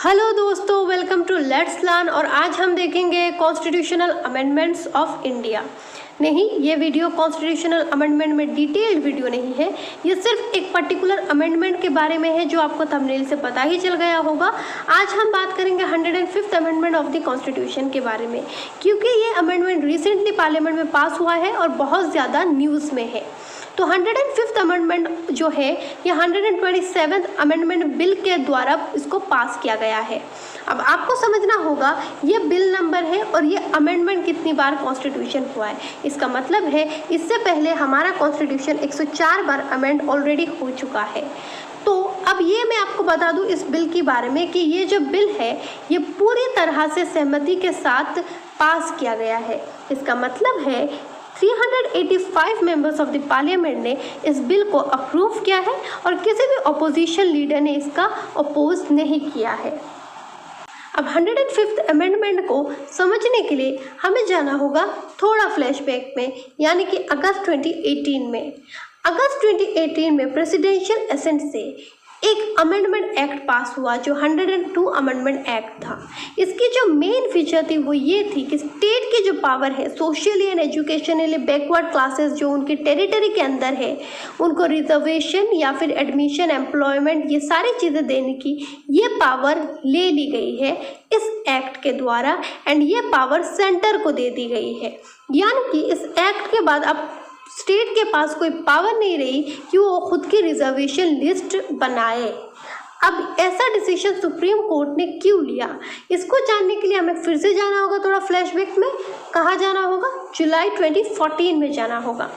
Hello दोस्तों, welcome to let's learn. और आज हम देखेंगे कॉन्स्टिट्यूशनल अमेंडमेंट्स ऑफ इंडिया। नहीं, ये वीडियो कॉन्स्टिट्यूशनल अमेंडमेंट में डिटेल्ड वीडियो नहीं है। ये सिर्फ एक पर्टिकुलर अमेंडमेंट के बारे में है जो आपको थंबनेल से पता ही चल गया होगा। आज हम बात करेंगे 105th amendment of the constitution के बारे में, क्योंकि ये अमेंडमेंट रिसेंटली पार्लियामेंट में पास हुआ है और बहुत ज़्यादा न्यूज़ में है। तो 105th अमेंडमेंट जो है ये 127th अमेंडमेंट बिल के द्वारा इसको पास किया गया है। अब आपको समझना होगा ये बिल नंबर है और ये अमेंडमेंट कितनी बार कॉन्स्टिट्यूशन हुआ है। इसका मतलब है इससे पहले हमारा कॉन्स्टिट्यूशन 104 बार अमेंड ऑलरेडी हो चुका है। तो अब ये मैं आपको बता दूं इस बिल के बारे में कि ये जो बिल है ये पूरी तरह से सहमति के साथ पास किया गया है। इसका मतलब है 385 मेंबर्स ऑफ द पार्लियामेंट ने इस बिल को अप्रूव किया है और किसी भी अपोजिशन लीडर ने इसका अपोज नहीं किया है। अब 105th अमेंडमेंट को समझने के लिए हमें जाना होगा थोड़ा फ्लैशबैक में, यानी कि अगस्त 2018 में। अगस्त 2018 में प्रेसिडेंशियल असेंट से एक अमेंडमेंट एक्ट पास हुआ जो 102 अमेंडमेंट एक्ट था। इसकी जो मेन फीचर थी वो ये थी कि स्टेट की जो पावर है socially and educationally backward classes जो उनकी टेरिटरी के अंदर है उनको रिजर्वेशन या फिर एडमिशन, एम्प्लॉयमेंट, ये सारी चीज़ें देने की ये पावर ले ली गई है इस एक्ट के द्वारा। एंड ये पावर सेंटर को दे दी गई है, यानी कि इस एक्ट के बाद अब स्टेट के पास कोई पावर नहीं रही कि वो खुद की रिजर्वेशन लिस्ट बनाए। अब ऐसा डिसीजन सुप्रीम कोर्ट ने क्यों लिया, इसको जानने के लिए हमें फिर से जाना होगा थोड़ा फ्लैशबैक में। कहाँ जाना होगा? जुलाई 2014 में जाना होगा।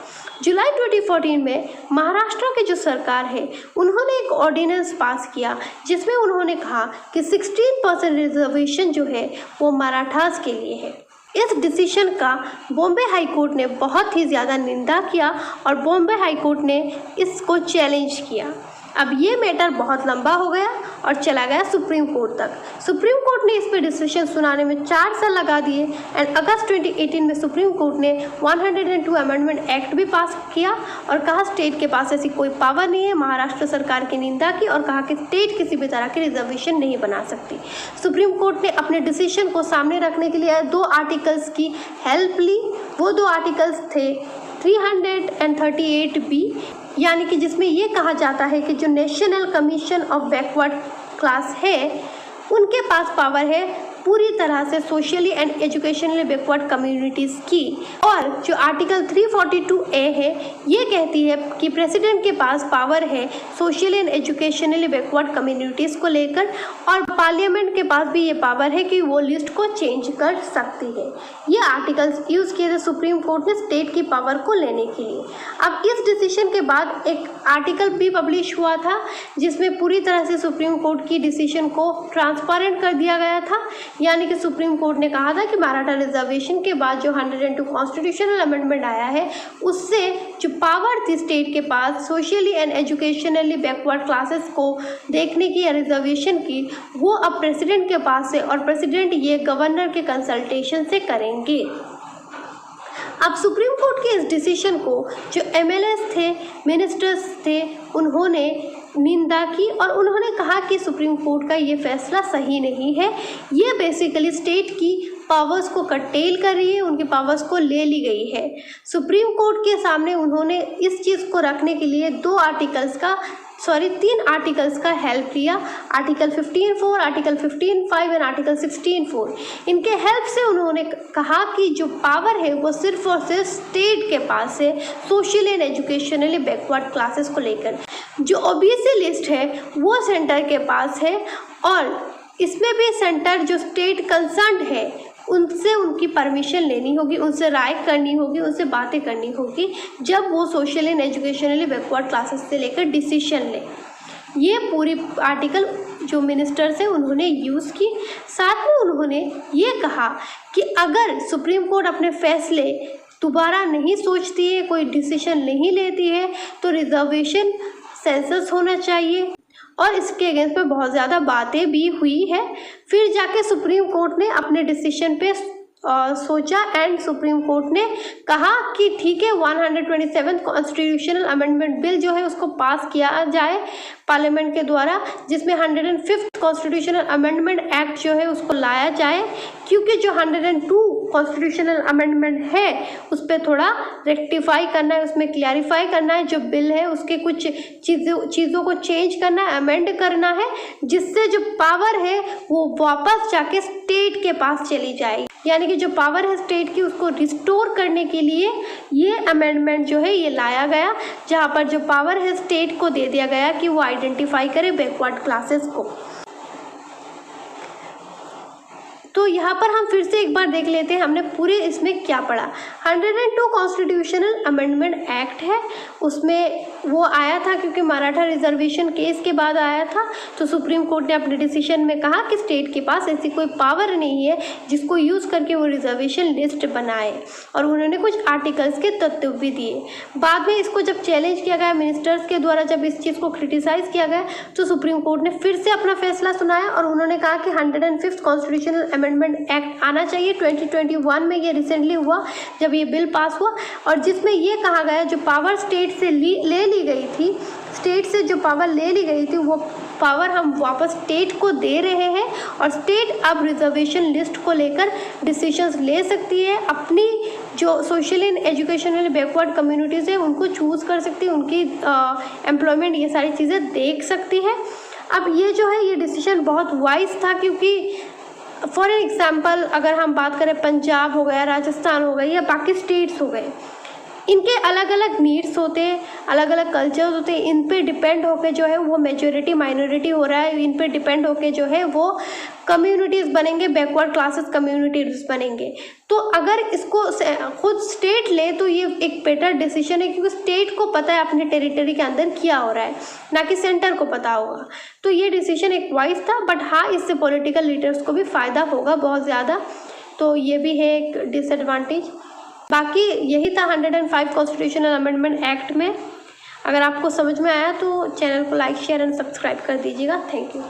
जुलाई 2014 में महाराष्ट्र की जो सरकार है उन्होंने एक ऑर्डिनेंस पास किया जिसमें उन्होंने कहा कि 16% रिजर्वेशन जो है वो मराठास के लिए है। इस डिसीजन का बॉम्बे हाई कोर्ट ने बहुत ही ज़्यादा निंदा किया और बॉम्बे हाई कोर्ट ने इसको चैलेंज किया। अब ये मैटर बहुत लंबा हो गया और चला गया सुप्रीम कोर्ट तक। सुप्रीम कोर्ट ने इस पर डिसीजन सुनाने में 4 साल लगा दिए। एंड अगस्त 2018 में सुप्रीम कोर्ट ने 102 अमेंडमेंट एक्ट भी पास किया और कहा स्टेट के पास ऐसी कोई पावर नहीं है। महाराष्ट्र सरकार की निंदा की और कहा कि स्टेट किसी भी तरह की रिजर्वेशन नहीं बना सकती। सुप्रीम कोर्ट ने अपने डिसीजन को सामने रखने के लिए 2 आर्टिकल्स की हेल्प ली। वो 2 आर्टिकल्स थे 338B, यानी कि जिसमें ये कहा जाता है कि जो national commission of backward class है उनके पास पावर है पूरी तरह से socially and educationally backward communities की। और जो आर्टिकल 342A है ये कहती है कि प्रेसिडेंट के पास पावर है socially and educationally backward communities को लेकर, और पार्लियामेंट के पास भी ये पावर है कि वो लिस्ट को चेंज कर सकती है। ये आर्टिकल्स यूज़ किए थे सुप्रीम कोर्ट ने स्टेट की पावर को लेने के लिए। अब इस डिसीजन के बाद एक आर्टिकल भी पब्लिश हुआ था जिसमें पूरी तरह से सुप्रीम कोर्ट की डिसीजन को ट्रांसपेरेंट कर दिया गया था, यानी कि सुप्रीम कोर्ट ने कहा था कि मराठा रिजर्वेशन के बाद जो 102 कॉन्स्टिट्यूशनल अमेंडमेंट आया है उससे जो पावर थी स्टेट के पास socially and educationally backward classes को देखने की या रिजर्वेशन की, वो अब प्रेसिडेंट के पास है और प्रेसिडेंट ये गवर्नर के कंसल्टेशन से करेंगे। अब सुप्रीम कोर्ट के इस डिसीजन को जो MLAs थे, मिनिस्टर्स थे, उन्होंने निंदा की और उन्होंने कहा कि सुप्रीम कोर्ट का ये फैसला सही नहीं है। ये बेसिकली स्टेट की पावर्स को कटेल कर रही है, उनकी पावर्स को ले ली गई है। सुप्रीम कोर्ट के सामने उन्होंने इस चीज़ को रखने के लिए 3 आर्टिकल्स का हेल्प लिया। आर्टिकल 15(4), आर्टिकल 15(5) और आर्टिकल 16(4). इनके हेल्प से उन्होंने कहा कि जो पावर है वो सिर्फ और सिर्फ स्टेट के पास है socially and educationally backward classes को लेकर। जो OBC लिस्ट है वो सेंटर के पास है और इसमें भी सेंटर जो स्टेट कंसर्न्ड है उनसे उनकी परमिशन लेनी होगी, उनसे राय करनी होगी, उनसे बातें करनी होगी जब वो social and educationally backward classes से लेकर डिसीजन ले। ये पूरी आर्टिकल जो मिनिस्टर्स हैं उन्होंने यूज़ की। साथ में उन्होंने ये कहा कि अगर सुप्रीम कोर्ट अपने फैसले दोबारा नहीं सोचती है, कोई डिसीजन नहीं लेती है, तो रिजर्वेशन सेंसस होना चाहिए। और इसके अगेंस्ट में बहुत ज़्यादा बातें भी हुई है। फिर जाके सुप्रीम कोर्ट ने अपने डिसीजन पे सोचा एंड सुप्रीम कोर्ट ने कहा कि ठीक है 127 कॉन्स्टिट्यूशनल अमेंडमेंट बिल जो है उसको पास किया जाए पार्लियामेंट के द्वारा, जिसमें 105 कॉन्स्टिट्यूशनल अमेंडमेंट एक्ट जो है उसको लाया जाए, क्योंकि जो 102 कॉन्स्टिट्यूशनल अमेंडमेंट है उस पर थोड़ा रेक्टिफाई करना है, उसमें क्लैरिफाई करना है, जो बिल है उसके कुछ चीज़ों को चेंज करना है, अमेंड करना है, जिससे जो पावर है वो वापस जाके स्टेट के पास चली जाएगी। यानी कि जो पावर है स्टेट की उसको रिस्टोर करने के लिए ये अमेंडमेंट जो है ये लाया गया, जहाँ पर जो पावर है स्टेट को दे दिया गया कि वो आइडेंटिफाई करे बैकवर्ड क्लासेस को। तो यहाँ पर हम फिर से एक बार देख लेते हैं हमने पूरे इसमें क्या पढ़ा। 102 कॉन्स्टिट्यूशनल अमेंडमेंट एक्ट है, उसमें वो आया था क्योंकि मराठा रिजर्वेशन केस के बाद आया था, तो सुप्रीम कोर्ट ने अपने डिसीजन में कहा कि स्टेट के पास ऐसी कोई पावर नहीं है जिसको यूज़ करके वो रिजर्वेशन लिस्ट बनाए, और उन्होंने कुछ आर्टिकल्स के तथ्य भी दिए। बाद में इसको जब चैलेंज किया गया मिनिस्टर्स के द्वारा, जब इस चीज़ को क्रिटिसाइज़ किया गया, तो सुप्रीम कोर्ट ने फिर से अपना फैसला सुनाया और उन्होंने कहा कि 105 कॉन्स्टिट्यूशनल अमेंडमेंट एक्ट आना चाहिए। 2021 में ये रिसेंटली हुआ जब ये बिल पास हुआ, और जिसमें ये कहा गया जो पावर स्टेट से ले ली गई थी, स्टेट से जो पावर ले ली गई थी वो पावर हम वापस स्टेट को दे रहे हैं, और स्टेट अब रिजर्वेशन लिस्ट को लेकर डिसीजंस ले सकती है, अपनी जो social and educational backward communities है उनको चूज़ कर सकती है, उनकी एम्प्लॉयमेंट ये सारी चीज़ें देख सकती है। अब ये जो है ये डिसीजन बहुत वाइज था, क्योंकि फॉर एग्जाम्पल अगर हम बात करें पंजाब हो गया, राजस्थान हो गई या बाकी स्टेट्स हो गए, इनके अलग अलग नीड्स होते हैं, अलग अलग कल्चर्स होते हैं, इन पे डिपेंड होके जो है वो मेजॉरिटी माइनॉरिटी हो रहा है, इन पे डिपेंड होके जो है वो कम्युनिटीज़ बनेंगे, बैकवर्ड क्लासेस कम्युनिटीज़ बनेंगे। तो अगर इसको खुद स्टेट ले तो ये एक बेटर डिसीजन है, क्योंकि स्टेट को पता है अपने टेरिटरी के अंदर क्या हो रहा है, ना कि सेंटर को पता होगा। तो ये डिसीजन एक वाइज था, बट हाँ इससे पॉलिटिकल लीडर्स को भी फ़ायदा होगा बहुत ज़्यादा, तो ये भी है एक डिसएडवांटेज। बाकी यही था 105 कॉन्स्टिट्यूशनल अमेंडमेंट एक्ट में। अगर आपको समझ में आया तो चैनल को लाइक शेयर एंड सब्सक्राइब कर दीजिएगा। Thank you.